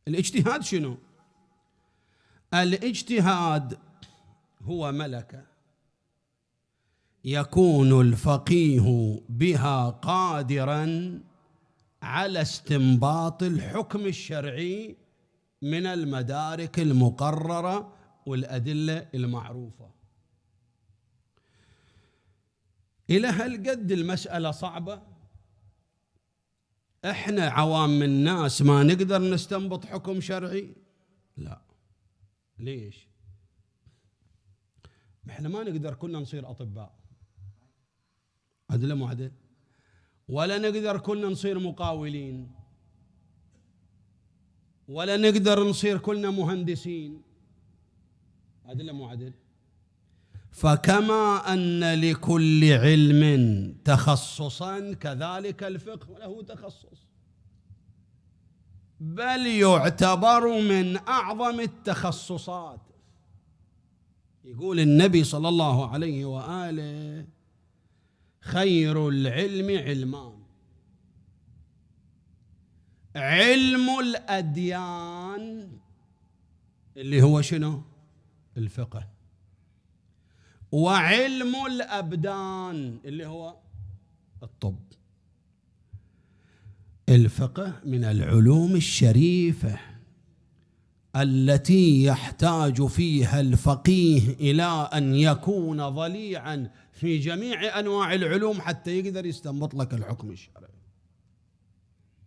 الاجتهاد شنو؟ الاجتهاد هو ملكة يكون الفقيه بها قادرا على استنباط الحكم الشرعي من المدارك المقررة والأدلة المعروفة. إلى هالقد المسألة صعبة، إحنا عوام الناس ما نقدر نستنبط حكم شرعي؟ لا. ليش؟ إحنا ما نقدر كلنا نصير أطباء، عدل مو عدل؟ ولا نقدر كلنا نصير مقاولين، ولا نقدر نصير كلنا مهندسين، عدل مو عدل؟ فكما أن لكل علم تخصصا كذلك الفقه له تخصص، بل يعتبر من أعظم التخصصات. يقول النبي صلى الله عليه وآله: خير العلم علمان: علم الأديان اللي هو شنو؟ الفقه، وعلم الأبدان اللي هو الطب. الفقه من العلوم الشريفة التي يحتاج فيها الفقيه إلى أن يكون ضليعا في جميع أنواع العلوم حتى يقدر يستنبط لك الحكم الشرعي.